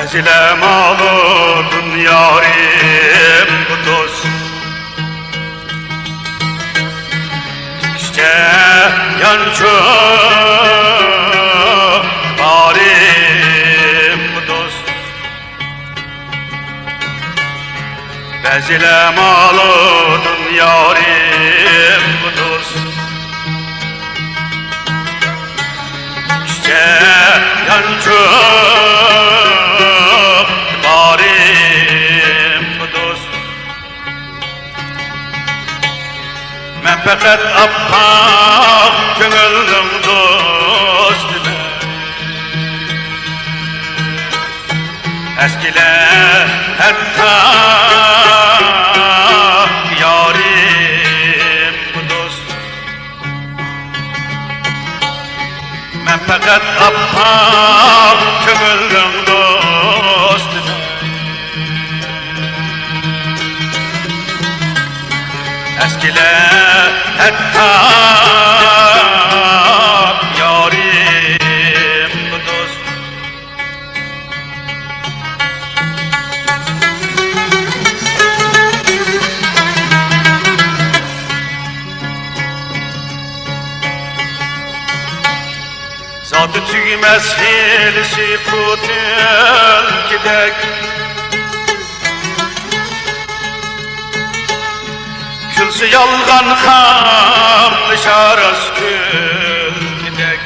Bezilem alırdın yarim kuduz. İşte yancı barim kuduz. Bezilem alırdın yarim kuduz. İşte yancı fakat appak gönüldüm dostum. Eskiler hatta yarim bu dost. Ben fakat appak gönüldüm dostum. Eskiler hatta yarim bu dost. Zatı tüymez hilsi kutul gidek. Külsü yalgan kanlı şaras kül gidek.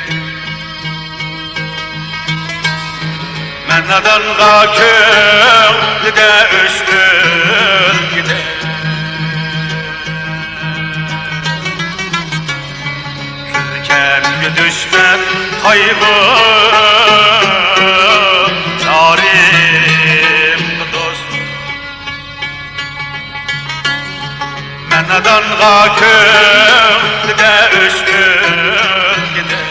Mennadanğa köylü de üstül gidek. Külkemli düşmen kaybı zarim dost. Mennadanğa köylü de üstül gidek.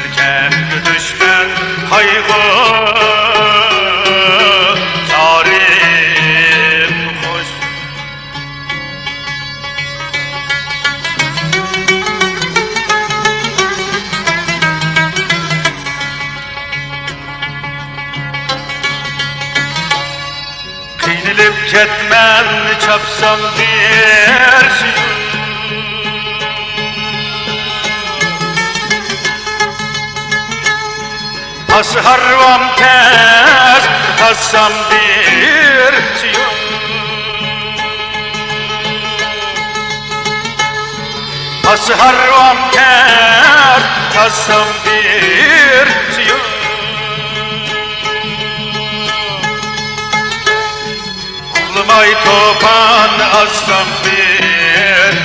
Külkemli düşmen kaybı zarim hoş. Kıynılıp ketmen çapsam dersin. As harvam tez tassam dersin. As harvam tez tassam dersin. Ay topan assam bir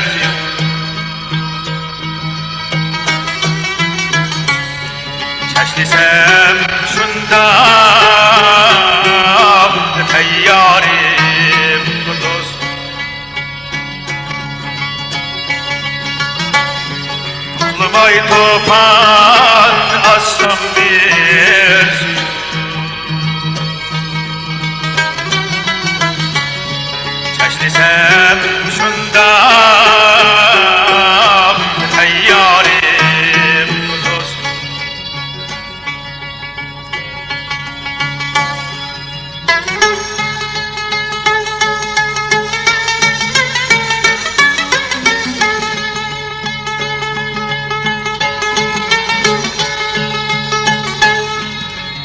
çeşlisem şunda teyyarim kuduz. Ay topan assam bir çeşlisem şunda teyyarim kuduz.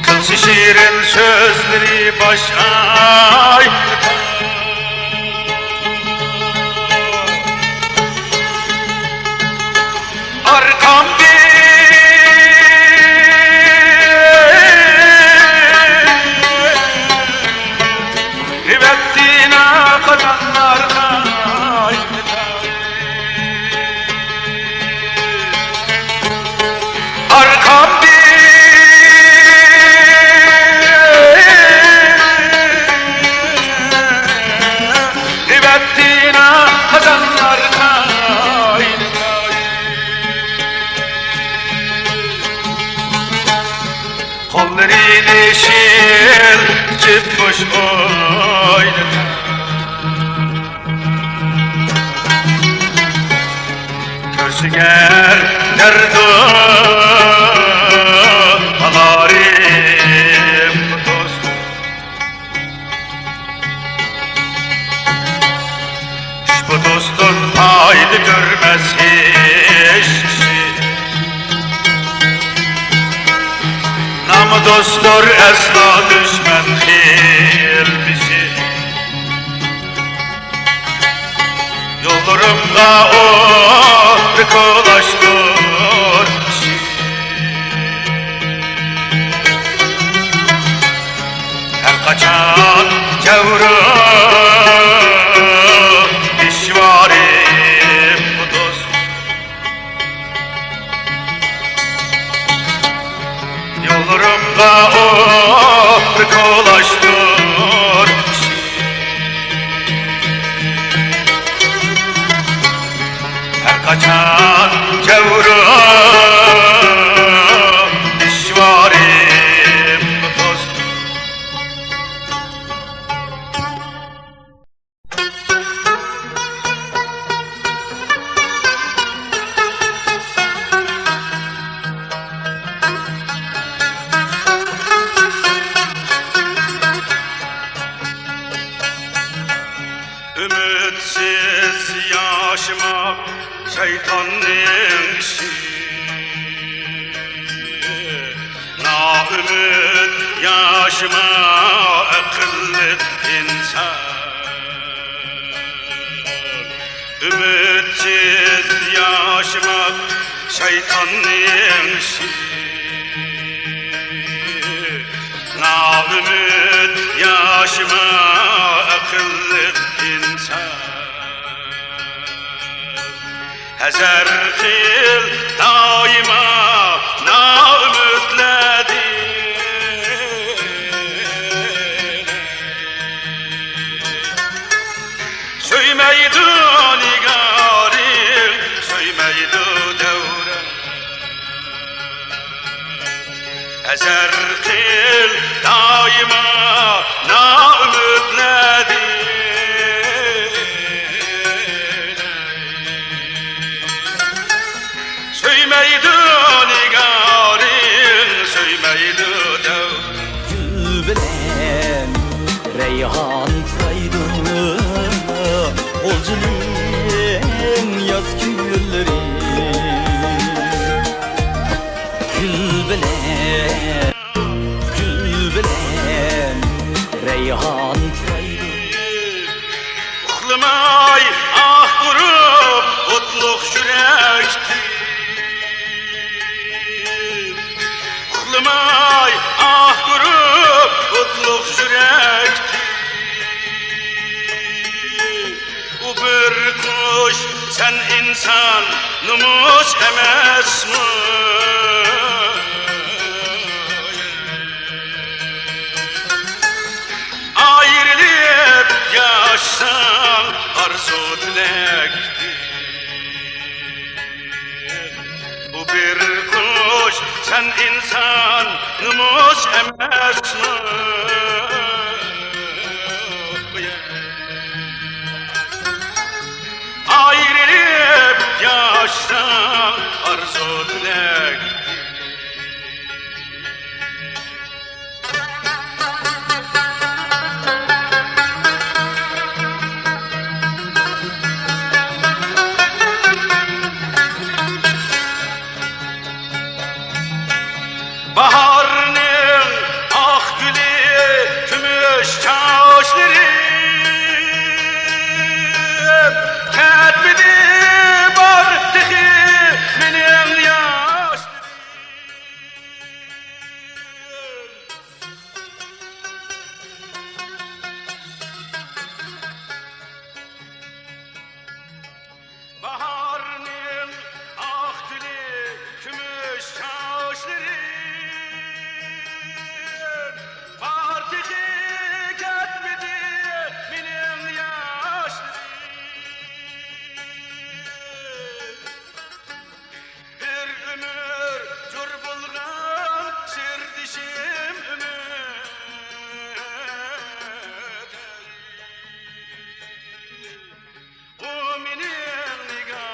Kılsı şiirin sözleri baş ay. Arkam bir rivettina kadınlarına arkam bir rivettina kadınlarına kolların yeşil çıkmış oynadı. Görsiger derdu alarim dost. Bu dostun haydi görmez hiç kişi. Namı dostlar esna düşmen hil bizi. Yollarımda o rıkılaştır kişi. Her kaçan gavru işvarim bu dost. Yollarımda o rıkılaştır kişi. Her kaçan gavru işvarim bu dost. Ümitsiz yaşamak şeytanın işi. Naümit yaşama akıllı insan. Ümitsiz yaşamak şeytanın işi. Naümit yaşama akıllı insan. Hezer kıl daima naümütledir. Söymeydi nigarım, söymeydi devran. Hezer kıl daima naümütledir. Söymeydi nigarın, söymeydi dev. Gül bilen reyhan faydalı, olcunun yaz gülleri. Gül bilen reyhan faydalı. Uxlamay ah vurup otluk yürektir. Uxlamay ah vurup otluk yürektir. O bir kuş sen insan numus emesmi? Ayrılıp yaşsan arzu dilektir. Bu bir kuş sen insan numus emesmi? Ayrılıp yaşsan arzu dilektir. Baharının ak gülü gümüş çağışları. Ketmedi bardığı benim yaşlarım. Baharının ak gülü gümüş çağışları. Bardığı ketmedi benim yaşlarım. Bir ömür cür bulgan sirdişim ümit. O menin nigar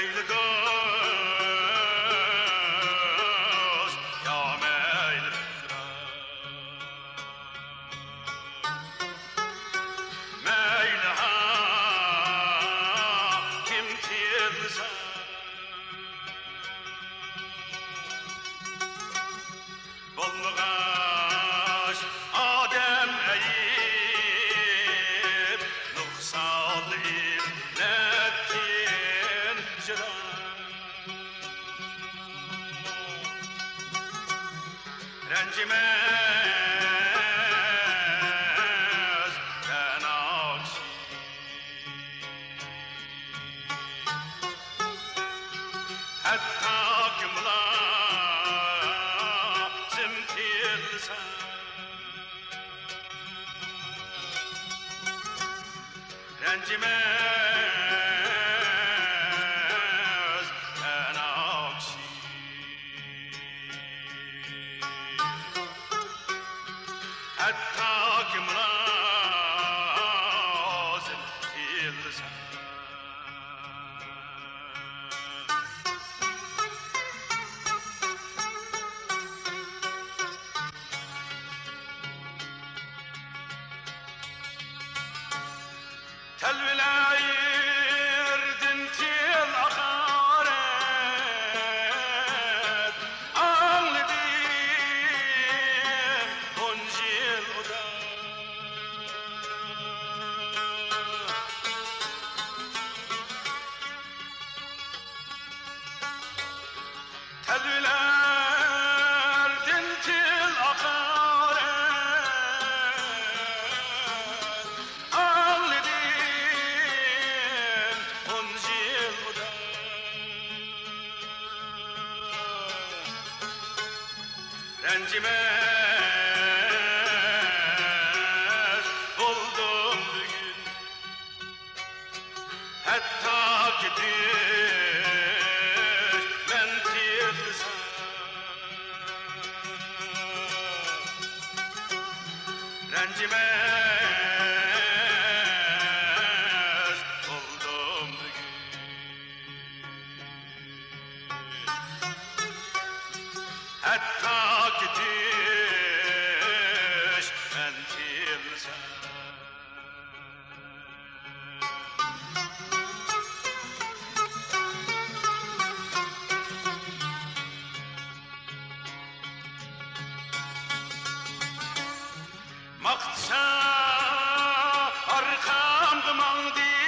meyli dost ya meyli meyli hakim tilsen Bolmagaş Adem eyip Nuhsal illettin jiran Rencimez ben akşi Hatta kımla zimtilsen Rencimez ben akşi Hatta kımla zimtilsen Telvilayırdın til akaret Anladım oncil oda Telvilayırdın til akaret Anladım oncil oda Rencimez buldum bugün Hatta ki düşmen tilsen Rencimez buldum bugün Hatta ki düşmen tilsen Maksa arkam duman değil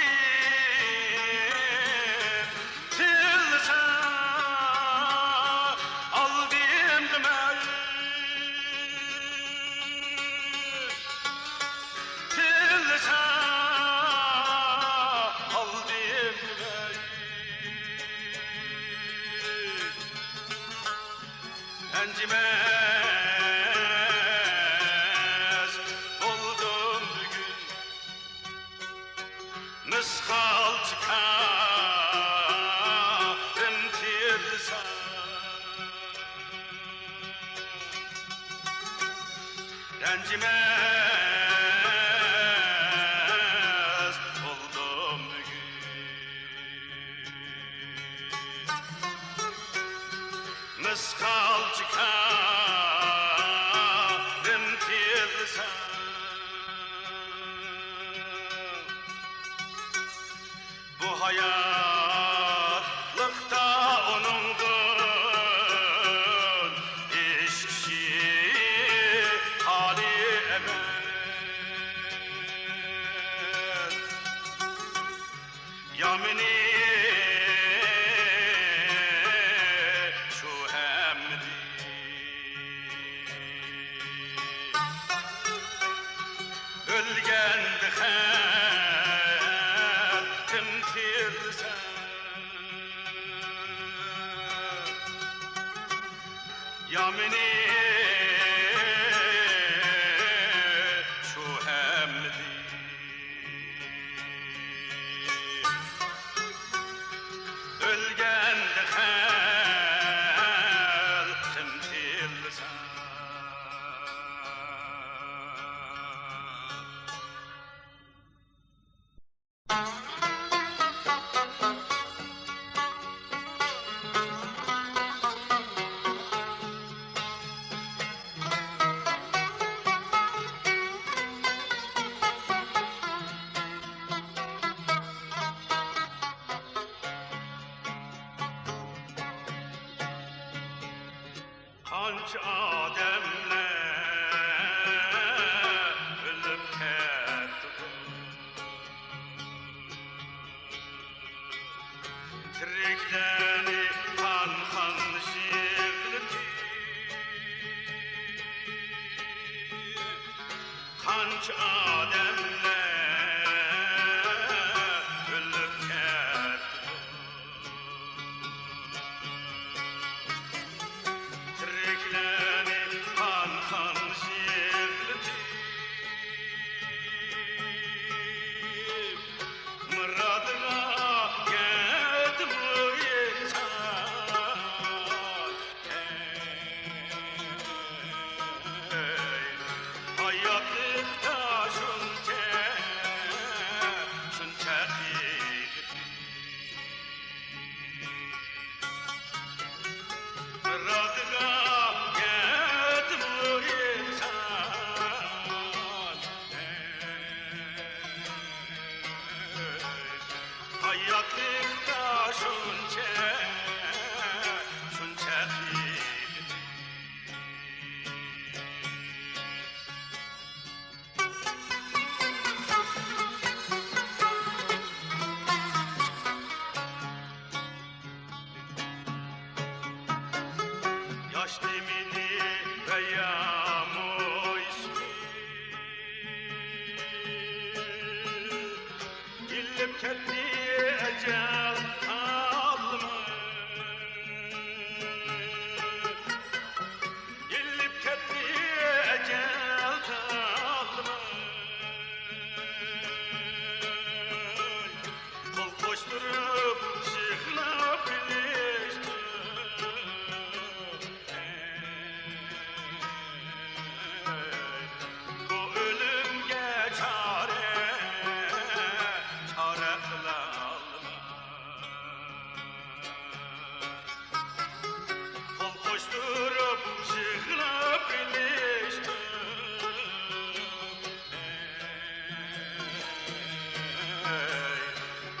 Tilsa aldım dümeyi Tilsa aldım dümeyi Encimez buldum bugün Mıskal çıkarım tilsen Rencimez buldum bugün Mıskal çıkarım tilsen Bu hayatlıkta onundur işki hali emel Yamini şu hemdi Ölgendi halkim tilsen Yamini şu hemdi Ölgendi halkim tilsen qancha odamlar o'lib ketdi. Tiriklarni qon yig'ildi, qancha odamlar o'lib ketdi. Tiriklarni qon yig'ildi, murodga yetdi bu inson. Hayotlikda shuncha qiyin, murodga yetdi bu inson. Hayotlikda shuncha qiyin. Yaş demini veya mu ismi İllip ketti ecel alma, İllip ketti ecel alma. Kol koşturup şıkla biliştim. Bu ölümge çare kılalım. Kol koşturup şıkla biliştim.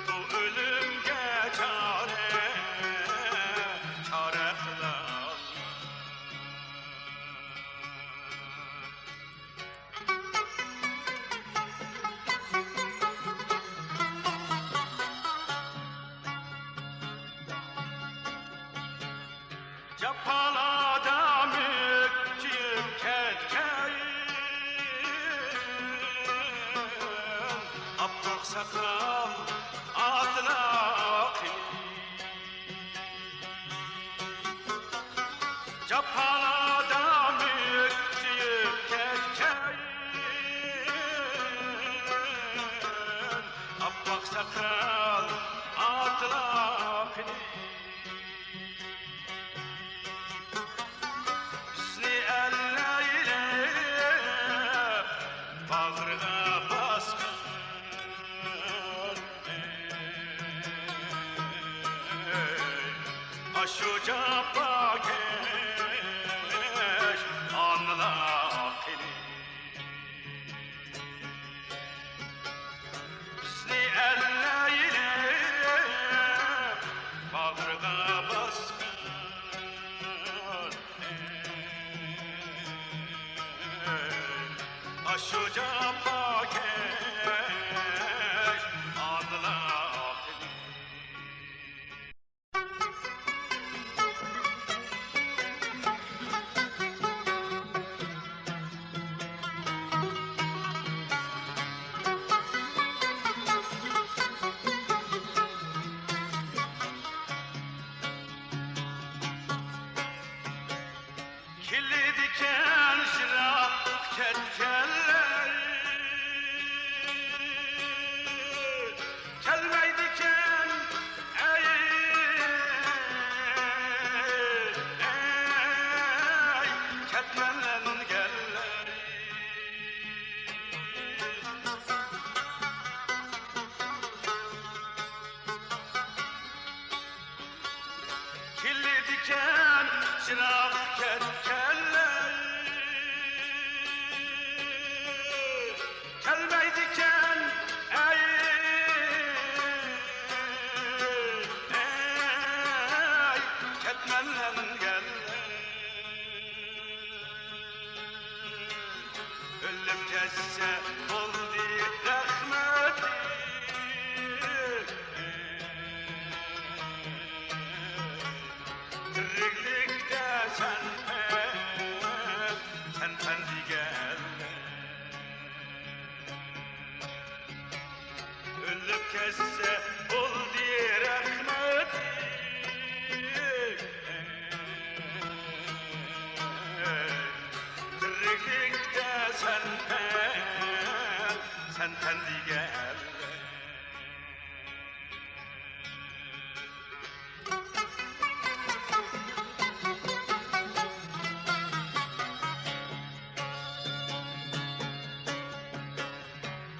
Bu ölümge çare kılalım. Japalada mükçüm ketkeyin, aptak sakal atlaki. Japalada mükçüm ketkeyin, aptak sakal atlaki. Bizni elleyle bağrına baskan, aşu capa geç anlakini. Bizni elleyle bağrına baskan, aşu capa geç anlakini. Kirli diken şırak ketkenler, kelmey diken ey ketmenlen geller. Kirli diken şırak ketkenler, kelmey diken ey ketmenlen geller. sen tendiga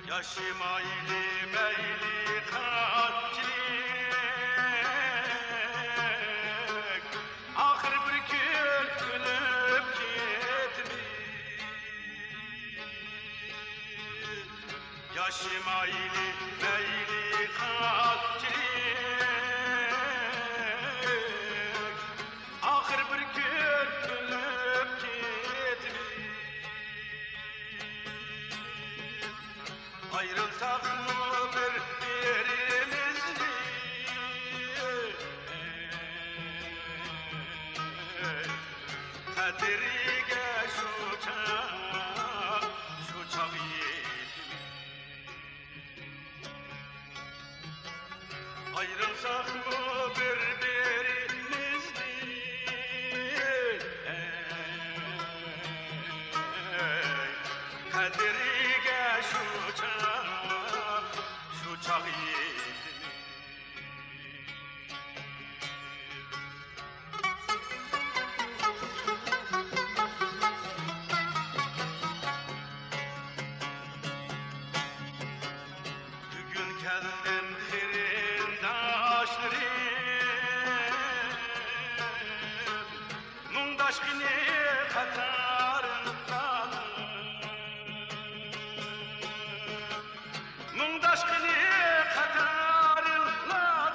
Yaşım ayli meyli kaçlik Ahır bir gün ölüp gitmiş Yaşım ayli meyli kaçlik Ahır bir gün ölüp gitmiş Ayrılsak mı birbirimizle Kadirige şu çağ yedim Ayrılsak mı birbirimizle Kadirige şu çağ yedim Bugün kendim hirindaşlarım Mundaşkini katarından Mundaşkini katarından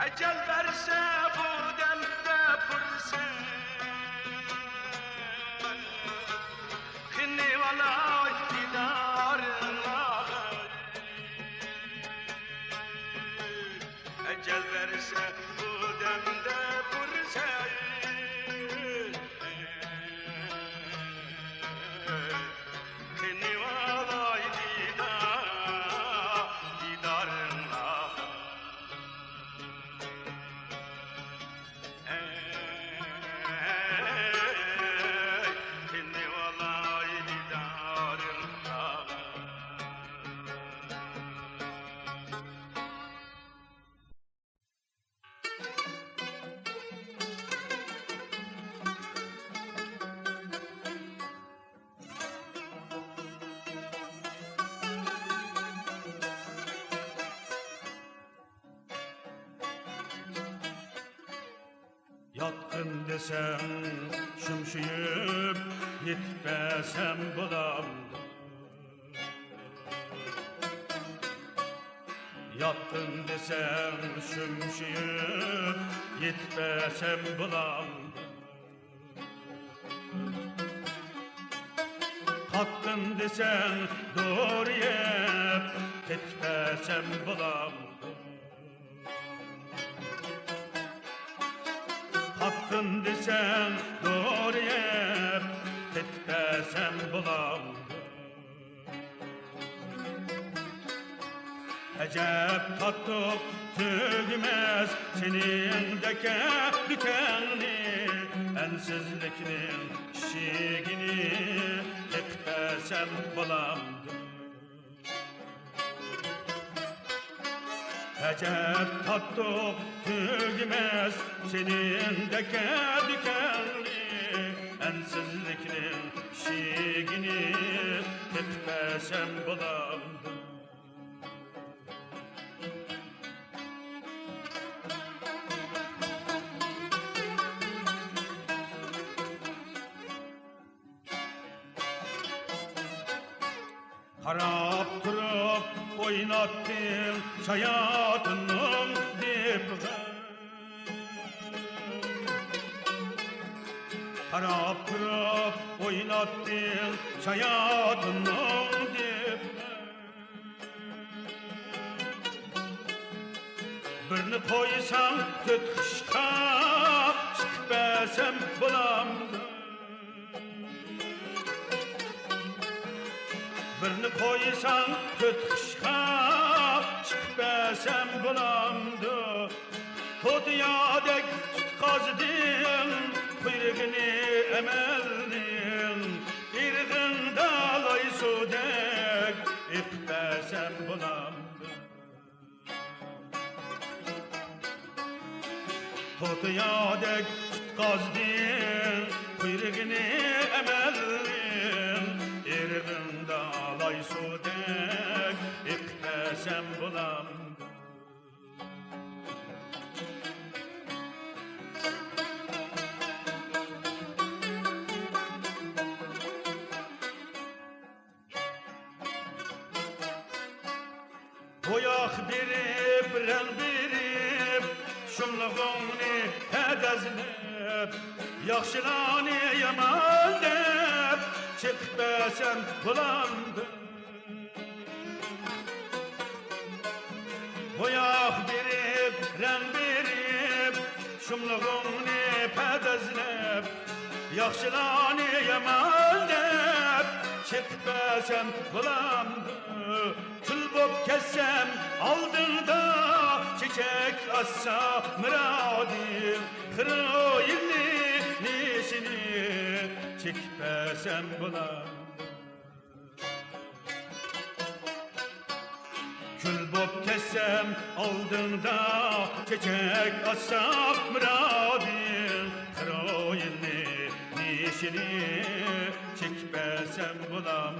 Ecel verse bu demde pırsın Kini valay didarına Ecel verse bu demde pırsın Kini valay didarına Kini valay didarına Yatkın desem şımşıyıp gitmesem bulam Yatkın desem şımşıyıp gitmesem bulam Hakkın desen doğru yep gitmesem bulam Hakkın desen doğru yep gitmesem bulam Ecep tattık tügmez senin deke dikenli Ensizlikinin şiğini gitmesem bulam Ecep tattık tügmez senin deke dikenli Ensizlikinin şiğini gitmesem bulam Harap durup oynattın hayatının dibine Harap durup oynattın hayatının dibine Birini koysan tutuşka çıkmasam bulamdı Birini koysan tutuşka çıkmasam bulamdı Todiyadek tutkazdın kuyrugini emeldin Bir sudek ipesem bulamdı. Tutuyadek tutkazdin kuyrugini emelin irginde alay sudek ipesem bulamdı. Boyak birip, ren birip, şumluğuni hedezlip, yakşılani yaman dep, çıkbesen bulandı. Boyak birip, ren birip, şumluğuni hedezlip, yakşılani yaman dep, çıkbesen bulandı. Kül bop kessem aldığında çiçek assa mıradim Kırıyılli nişini çekpesem bulam. Kül bop kessem aldığında çiçek assa mıradim Kırıyılli nişini çekpesem bulam.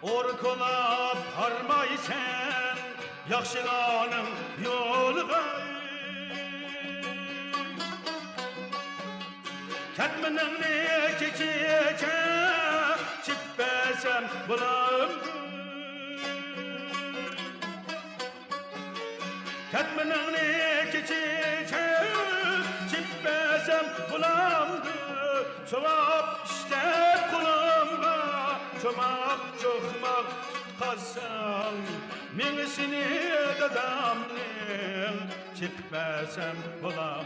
Orkulap harmaysen yakşılanın yoluna Ketminin ne çiçeğe çıkbesem bulam. Ketminin ne çiçeğe çıkbesem bulamdı. Çoğap işte kulumda çomak çoxmaq tutqazsam Menisini dadamnin çıkbesem bulam.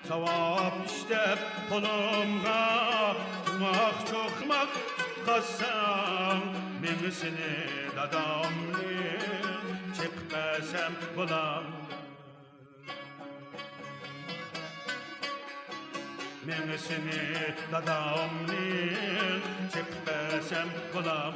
Çoğap işte kulumda çomak çoxmaq tutqazsam Menisini dadamnin çıkbesem bulam. Menisini dadamnin çıkbesem bulam.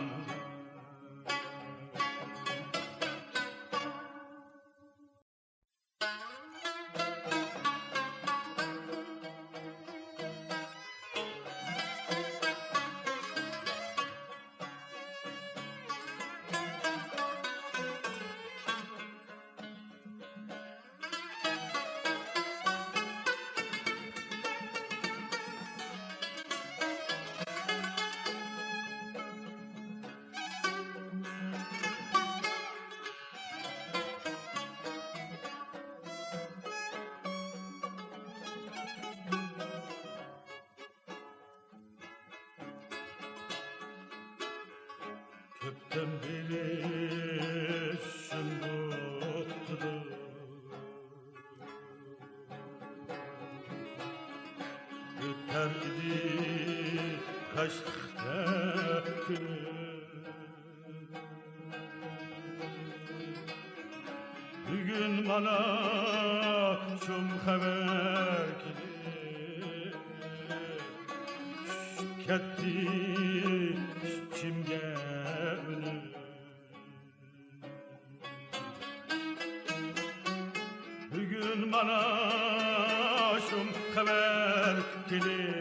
Köpten beri sümbutlu Öterdi kaçtıkta Bugün bana şum haber gelir Şükketti içimge Bugün bana şum haber gelir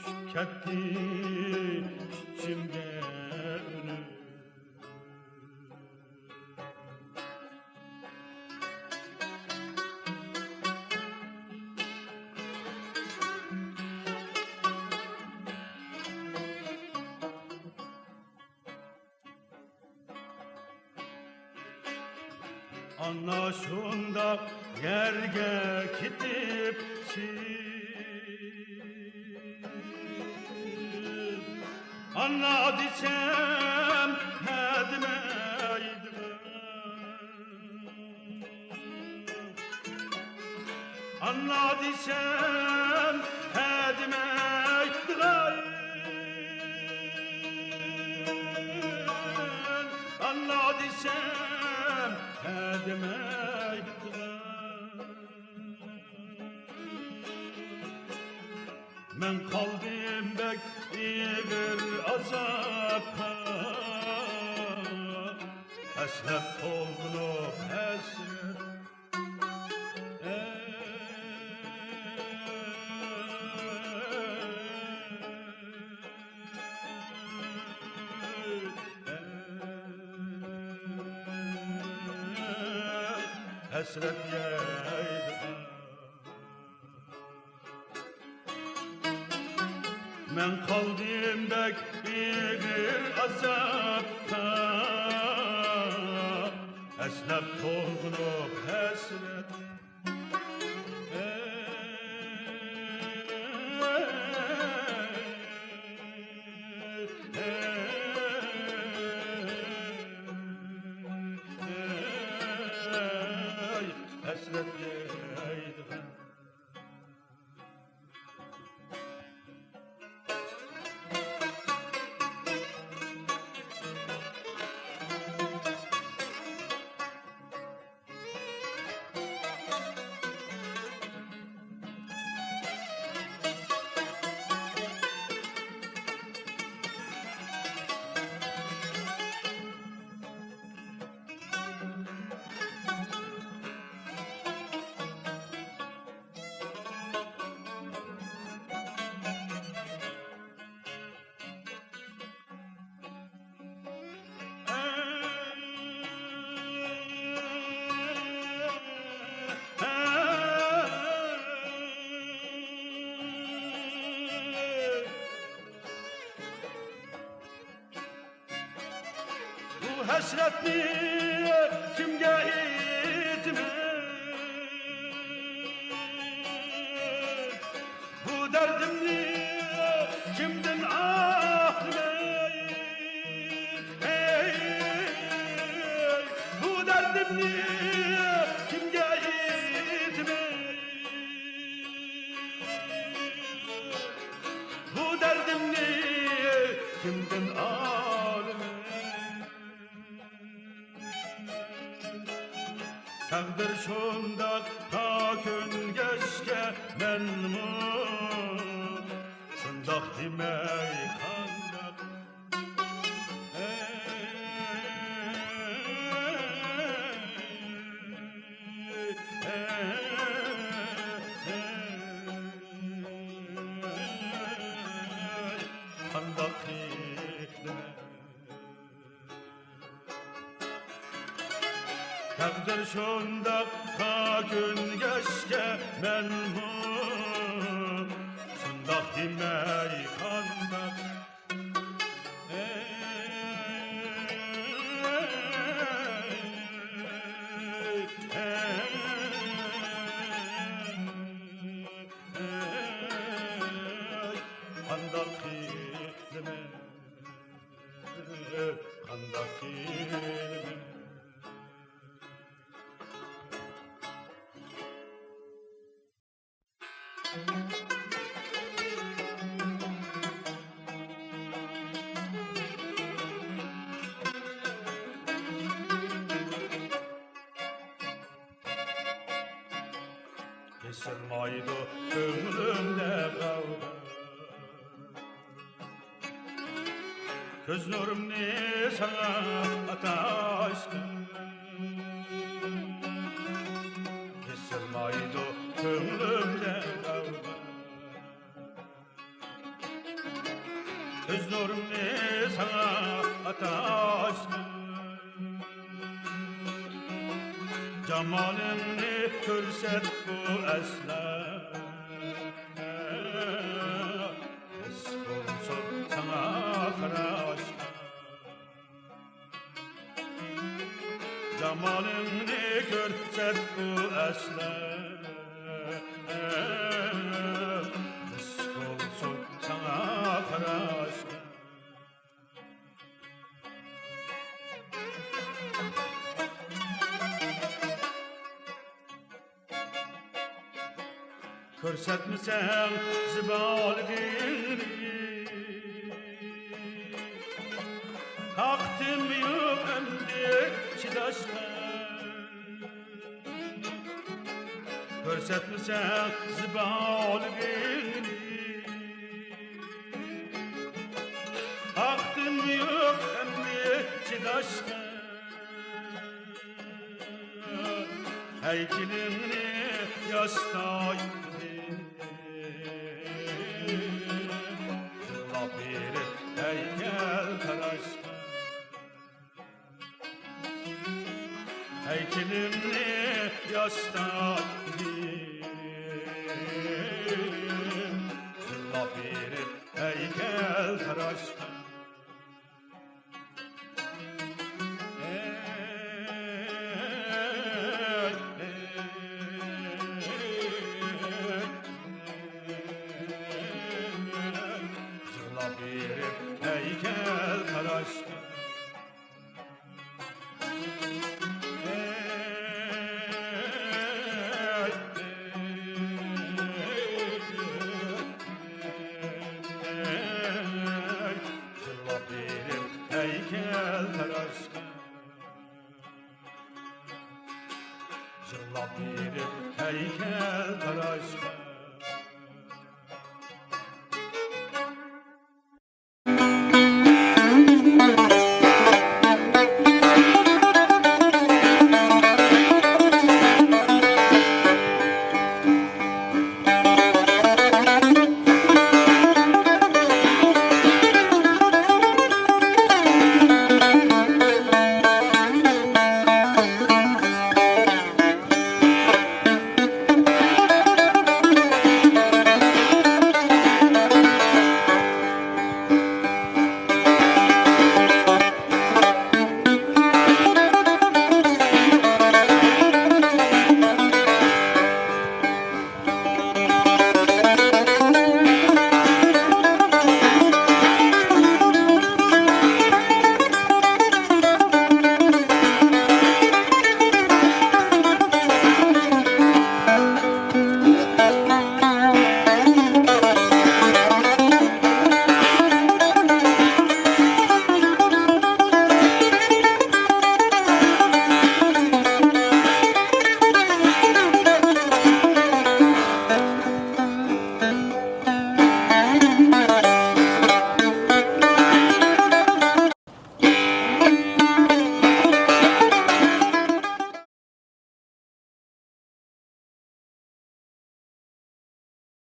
Şükketti içimge Anna şunda yerge gidipsin Anna desem hedmeydin anla desem edmeydiğen anla desem edmeydiğen men kaldım bek bir azapta hasret olgunub hasret hasret yaydı men kaldım bek bir azapta hasret olgunub hasret hasret yaydı Bu hasretni kimge etme Bu derdimni kimden ahmet Bu derdimni kimge etme Bu derdimni kimden ahmet Takdir şunda ta gün geçke menmu Şundak demey kandak Kandak demey Takdir şunda ta gün geçke menmu Şundak demey kandak Kandak demey Kandak demey Kesilmaydı ömrümde kaldı Göz nurum ne sana ataştı Kesilmaydı ömrümde kaldı Göz nurum ne sana ataştı Cemalini görset bu esler Esbolsun sana karaş Cemalini görset bu esler Esbolsun sana karaş Körsetmesen zıbalgini Kalktım yok emdi çidaşka Körsetmesen zıbalgini Kalktım yok emdi çidaşka Heykelini yastaydı Zırla bir heykel taraştı Heykelini yastaydı Zırla bir heykel taraştı Bir heykel taraştı Zırla bir heykel taraştı Zırla bir heykel taraştı